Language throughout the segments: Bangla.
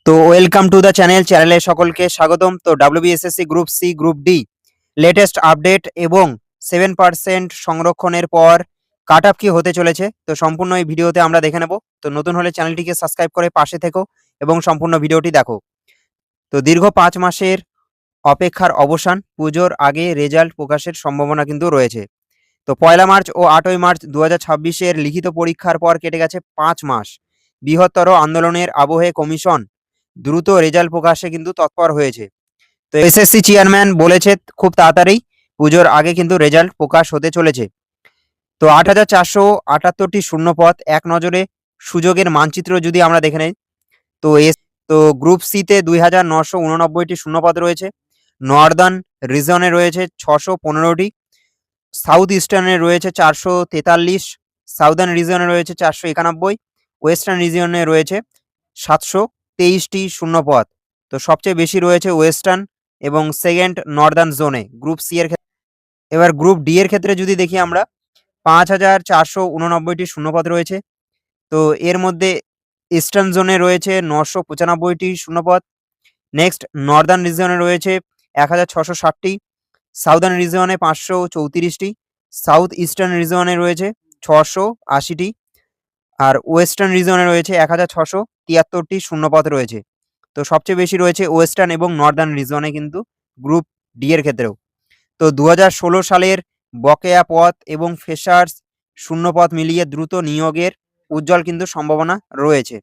তো ওয়েলকাম টু দ্য চ্যানেলে সকলকে স্বাগতম। তো WBSSC group C group D latest update এবং 7% সংরক্ষণের পর কাট অফ কি হতে চলেছে, তো সম্পূর্ণ এই ভিডিওতে আমরা দেখে নেব। তো নতুন হলে চ্যানেলটিকে সাবস্ক্রাইব করে পাশে থেকো এবং সম্পূর্ণ ভিডিওটি দেখো। তো দীর্ঘ 5 মাসের অপেক্ষার অবসান, পুজোর আগে রেজাল্ট প্রকাশের সম্ভাবনা কিন্তু রয়েছে। তো 1 মার্চ ও 8 মার্চ 2026-এর লিখিত পরীক্ষার পর কেটে গেছে 5 মাস। বৃহত্তর আন্দোলনের আবহে কমিশন দ্রুত রেজাল্ট প্রকাশে কিন্তু তৎপর হয়েছে। তো এসএসসি চেয়ারম্যান বলেছে খুব তাড়াতাড়ি পুজোর আগে কিন্তু রেজাল্ট প্রকাশ হতে চলেছে। তো 8,478টি শূন্যপদ, এক নজরে সুযোগের মানচিত্র যদি আমরা দেখে নেই, তো তো গ্রুপ সিতে 2,989টি শূন্যপদ রয়েছে। নর্দার্ন রিজনে রয়েছে 615টি, সাউথ ইস্টার্নে রয়েছে 443, সাউদার্ন রিজনে রয়েছে 491, ওয়েস্টার্ন রিজিয়নে রয়েছে 723টি শূন্যপদ। তো সবচেয়ে বেশি রয়েছে ওয়েস্টার্ন এবং সেকেন্ড নর্দার্ন জোনে গ্রুপ সি এর ক্ষেত্রে। এবার গ্রুপ ডি এর ক্ষেত্রে যদি দেখি আমরা, 5,489টি শূন্যপদ রয়েছে। তো এর মধ্যে ইস্টার্ন জোনে রয়েছে 995টি শূন্যপদ। নেক্সট নর্দার্ন রিজিয়নে রয়েছে 1,660টি, সাউদার্ন রিজিয়নে 534টি, সাউথ ইস্টার্ন রিজিয়নে রয়েছে 680টি, আর ওয়েস্টার্ন রিজিয়নে রয়েছে 1,673টি শূন্যপদ রয়েছে। তো সবচেয়ে বেশি রয়েছে ওয়েস্টার্ন এবং নর্দার্ন রিজিয়নে কিন্তু গ্রুপ ডি এর ক্ষেত্রেও। তো 2016 সালের বকেয়া পদ এবং ফ্রেশার্স শূন্যপদ মিলিয়ে দ্রুত নিয়োগের উজ্জ্বল কিন্তু সম্ভাবনা রয়েছে।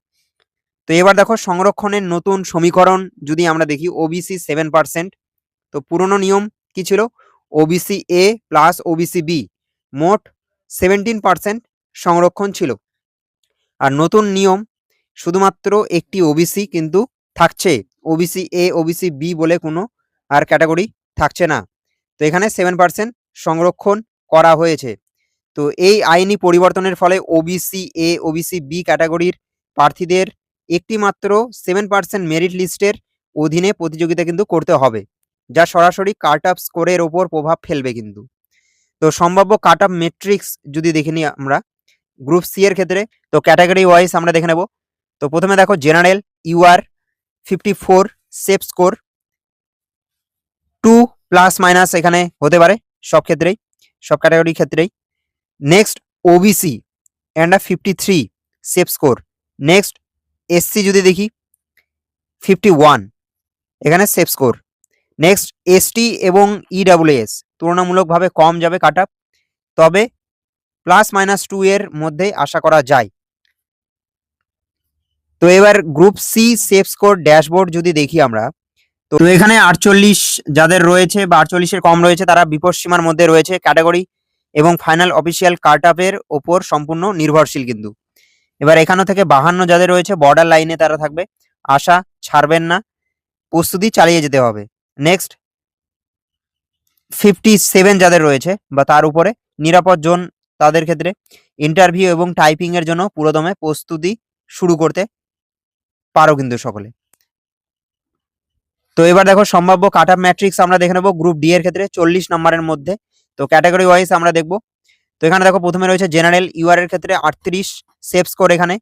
তো এবার দেখো সংরক্ষণের নতুন সমীকরণ যদি আমরা দেখি, ওবিসি 7%। তো পুরনো নিয়ম কি ছিল? OBC A plus OBC B, মোট 17% সংরক্ষণ ছিল। আর নতুন নিয়ম শুধুমাত্র একটি ওবিসি কিন্তু থাকছে, ওবিসি এ ওবিসি বি বলে কোনো আর ক্যাটাগরি থাকছে না। তো এখানে 7% সংরক্ষণ করা হয়েছে। তো এই আইনি পরিবর্তনের ফলে ওবিসি এ ওবিসি বি ক্যাটাগরির প্রার্থীদের একটি মাত্র 7% মেরিট লিস্টের অধীনে প্রতিযোগিতা কিন্তু করতে হবে, যা সরাসরি কাট অফ স্কোরের ওপর প্রভাব ফেলবে কিন্তু। তো সম্ভাব্য কাট অফ মেট্রিক্স যদি দেখে নিই আমরা গ্রুপ সি এর ক্ষেত্রে, তো ক্যাটাগরি ওয়াইজ আমরা দেখে নেব। তো প্রথমে দেখো general UR 54, safe score 2 plus minus এখানে হতে পারে সব ক্ষেত্রেই, সব ক্যাটাগরির ক্ষেত্রেই। Next OBC and 53, safe score. Next SC যদি দেখি 51, এখানে সেফ স্কোর। নেক্সট এসটি এবং ইডাব্লিউএস তুলনামূলকভাবে কম যাবে কাট অফ, তবে +-2 এর মধ্যে আশা করা যায়। তো এবার group C safe score dashboard যদি দেখি আমরা, তো এখানে 48 যাদের রয়েছে বা 48-এর কম রয়েছে তারা বিপদসীমার মধ্যে রয়েছে ক্যাটাগরি, এবং ফাইনাল অফিসিয়াল কাট অফের ওপর সম্পূর্ণ নির্ভরশীল কিন্তু। এবার এখানে থেকে 52 যাদের রয়েছে বর্ডার লাইনে তারা থাকবে, আশা ছাড়বেন না, প্রস্তুতি চালিয়ে যেতে হবে। নেক্সট 57 যাদের রয়েছে বা তার উপরে নিরাপদ জোন, তাদের ক্ষেত্রে ইন্টারভিউ এবং টাইপিং এর জন্য পুরোদমে প্রস্তুতি শুরু করতে পারো কিন্তু সকলে। তো এবার দেখো সম্ভাব্য কাট অফ ম্যাট্রিক্স আমরা দেখে নেবো গ্রুপ ডি এর ক্ষেত্রে 40 নম্বরের মধ্যে। তো ক্যাটাগরি ওয়াইজ আমরা দেখব। তো এখানে দেখো প্রথমে রয়েছে জেনারেল ইউআর এর ক্ষেত্রে 38, সেফ স্কোর এখানে।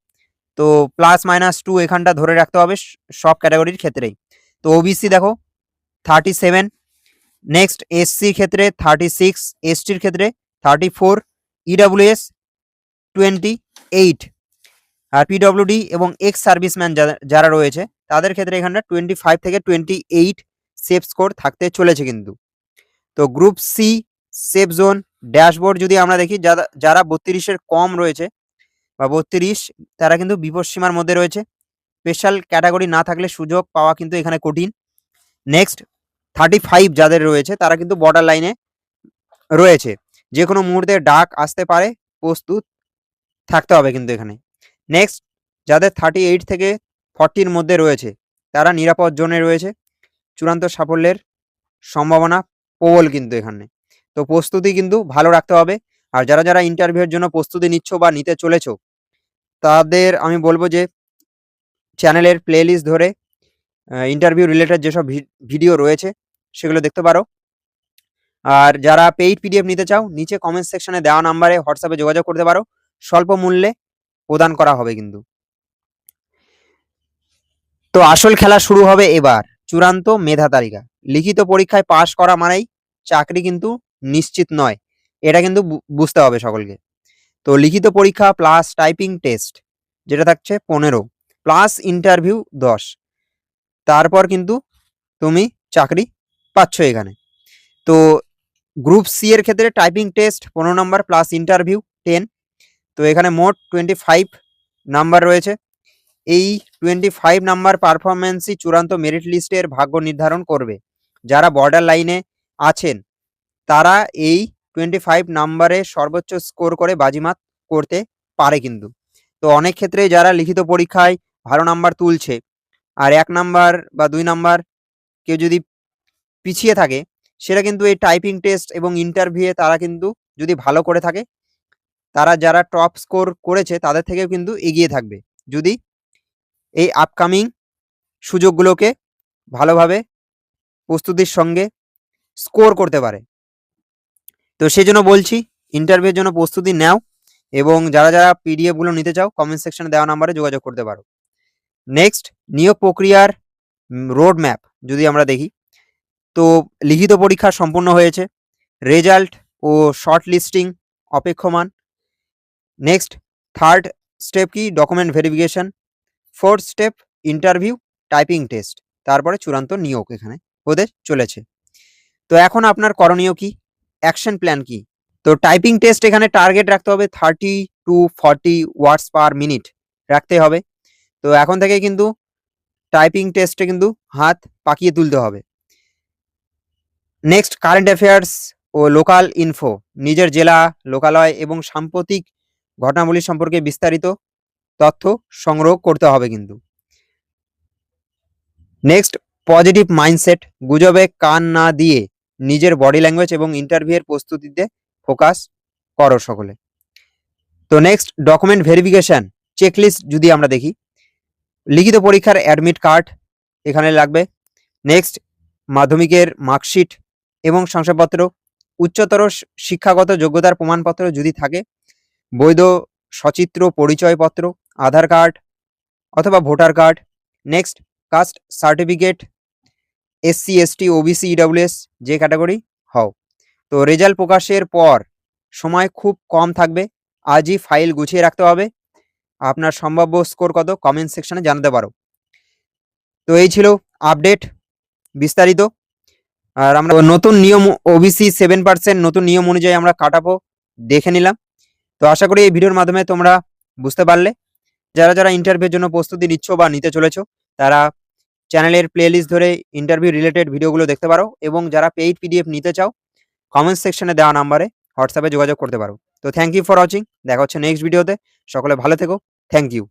তো +-2 এখানটা ধরে রাখতে হবে সব ক্যাটাগরির ক্ষেত্রেই। তো ওবিসি দেখো 37, নেক্সট এসসির ক্ষেত্রে 36, এসটির ক্ষেত্রে 34, ইডাব্লিউএস 28, আর পিডব্লিউডি এবং এক্স সার্ভিসম্যান যারা রয়েছে তাদের ক্ষেত্রে এখানটা 25 থেকে 28 সেফ স্কোর থাকতে চলেছে কিন্তু। তো group C safe zone dashboard যদি আমরা দেখি, যারা 32-এর কম রয়েছে বা 32, তারা কিন্তু বিপদসীমার মধ্যে রয়েছে। স্পেশাল ক্যাটাগরি না থাকলে সুযোগ পাওয়া কিন্তু এখানে কঠিন। নেক্সট 35 যাদের রয়েছে তারা কিন্তু বর্ডার লাইনে রয়েছে, যে কোনো মুহূর্তে ডাক আসতে পারে, প্রস্তুত থাকতে হবে কিন্তু এখানে। নেক্সট যাদের 38 থেকে 40-র মধ্যে রয়েছে তারা নিরাপদ জোনে রয়েছে, চূড়ান্ত সাফল্যের সম্ভাবনা প্রবল কিন্তু এখানে। তো প্রস্তুতি কিন্তু ভালো রাখতে হবে। আর যারা যারা ইন্টারভিউয়ের জন্য প্রস্তুতি নিচ্ছ বা নিতে চলেছো, তাদের আমি বলবো যে চ্যানেলের প্লেলিস্ট ধরে ইন্টারভিউ রিলেটেড যেসব ভিডিও রয়েছে সেগুলো দেখতে পারো। আর যারা পেইড পিডিএফ নিতে চাও, নিচে কমেন্ট সেকশনে দেওয়া নাম্বারে হোয়াটসঅ্যাপে যোগাযোগ করতে পারো, স্বল্প মূল্যে প্রদান করা হবে কিন্তু। তো আসল খেলা শুরু হবে এবার, চূড়ান্ত মেধা তালিকা। লিখিত পরীক্ষায় পাশ করা মানেই চাকরি কিন্তু নিশ্চিত নয়, এটা কিন্তু বুঝতে হবে সকলকে। তো লিখিত পরীক্ষা প্লাস টাইপিং টেস্ট যেটা থাকছে 15 প্লাস ইন্টারভিউ 10, তারপর কিন্তু তুমি চাকরি পাচ্ছ এখানে। তো গ্রুপ সি এর ক্ষেত্রে typing test 15 number plus interview 10। তো এখানে মোট 25 নাম্বার রয়েছে। এই 25 নাম্বার পারফরমেন্সই চূড়ান্ত মেরিট লিস্টের ভাগ্য নির্ধারণ করবে। যারা বর্ডার লাইনে আছেন তারা এই 25 নাম্বারে সর্বোচ্চ স্কোর করে বাজিমাত করতে পারে কিন্তু। তো অনেক ক্ষেত্রে যারা লিখিত পরীক্ষায় ভালো নাম্বার তুলছে আর 1 নাম্বার বা 2 নাম্বার কেউ যদি পিছিয়ে থাকে, সেটা কিন্তু এই টাইপিং টেস্ট এবং ইন্টারভিউয়ে তারা কিন্তু যদি ভালো করে থাকে, তারা যারা টপ স্কোর করেছে তাদের থেকেও কিন্তু এগিয়ে থাকবে, যদি এই আপকামিং সুযোগগুলোকে ভালোভাবে প্রস্তুতির সঙ্গে স্কোর করতে পারে। তো সেই জন্য বলছি ইন্টারভিউর জন্য প্রস্তুতি নাও, এবং যারা যারা পিডিএফগুলো নিতে চাও কমেন্ট সেকশনে দেওয়া নাম্বারে যোগাযোগ করতে পারো। নেক্সট, নিয়োগ প্রক্রিয়ার রোড ম্যাপ যদি আমরা দেখি, তো লিখিত পরীক্ষা সম্পূর্ণ হয়েছে, রেজাল্ট ও শর্ট লিস্টিং অপেক্ষমান। নেক্সট, থার্ড স্টেপ কি document verification, fourth step interview typing test, তারপরে চূড়ান্ত নিয়োগ এখানে হতে চলেছে। তো এখন আপনার করণীয় কি, অ্যাকশন প্ল্যান কি? তো টাইপিং টেস্ট এখানে টার্গেট রাখতে হবে 30 to 40 ওয়ার্ডস পার মিনিট রাখতে হবে। তো এখন থেকে কিন্তু টাইপিং টেস্টে কিন্তু হাত পাকিয়ে তুলতে হবে। নেক্সট, কারেন্ট অ্যাফেয়ার্স ও লোকাল ইনফো, নিজের জেলা, লোকালয় এবং সাম্প্রতিক ঘটনাবলী সম্পর্কে বিস্তারিত তথ্য সংগ্রহ করতে হবে কিন্তু। নেক্সট, পজিটিভ মাইন্ডসেট, গুজবে কান না দিয়ে নিজের বডি ল্যাঙ্গুয়েজ এবং ইন্টারভিউয়ের প্রস্তুতিতে ফোকাস করো সকলে। তো নেক্সট, ডকুমেন্ট ভেরিফিকেশন চেকলিস্ট যদি আমরা দেখি, লিখিত পরীক্ষার অ্যাডমিট কার্ড এখানে লাগবে। নেক্সট, মাধ্যমিকের মার্কশিট এবং শংসাপত্র, উচ্চতর শিক্ষাগত যোগ্যতার প্রমাণপত্র যদি থাকে, বৈধ সচিত্র পরিচয়পত্র, আধার কার্ড অথবা voter card. Next, caste certificate, SC ST OBC EWS যে ক্যাটাগরি হও। তো রেজাল্ট প্রকাশের পর সময় খুব কম থাকবে, আজই ফাইল গুছিয়ে রাখতে হবে। আপনার সম্ভাব্য স্কোর কত কমেন্ট সেকশনে জানাতে পারো। তো এই ছিল আপডেট বিস্তারিত। আর আমরা নতুন নিয়ম ওবিসি 7% নতুন নিয়ম অনুযায়ী আমরা কাটাবো দেখে নিলাম। তো আশা করি এই ভিডিওর মাধ্যমে তোমরা বুঝতে পারলে। যারা যারা ইন্টারভিউর জন্য প্রস্তুতি নিচ্ছ বা নিতে চলেছো, তারা চ্যানেলের প্লেলিস্ট ধরে ইন্টারভিউ রিলেটেড ভিডিওগুলো দেখতে পারো, এবং যারা পেইড পিডিএফ নিতে চাও কমেন্ট সেকশনে দেওয়া নাম্বারে হোয়াটসঅ্যাপে যোগাযোগ করতে পারো। তো থ্যাংক ইউ ফর ওয়াচিং, দেখা হচ্ছে নেক্সট ভিডিওতে। সকলে ভালো থেকো, থ্যাংক ইউ।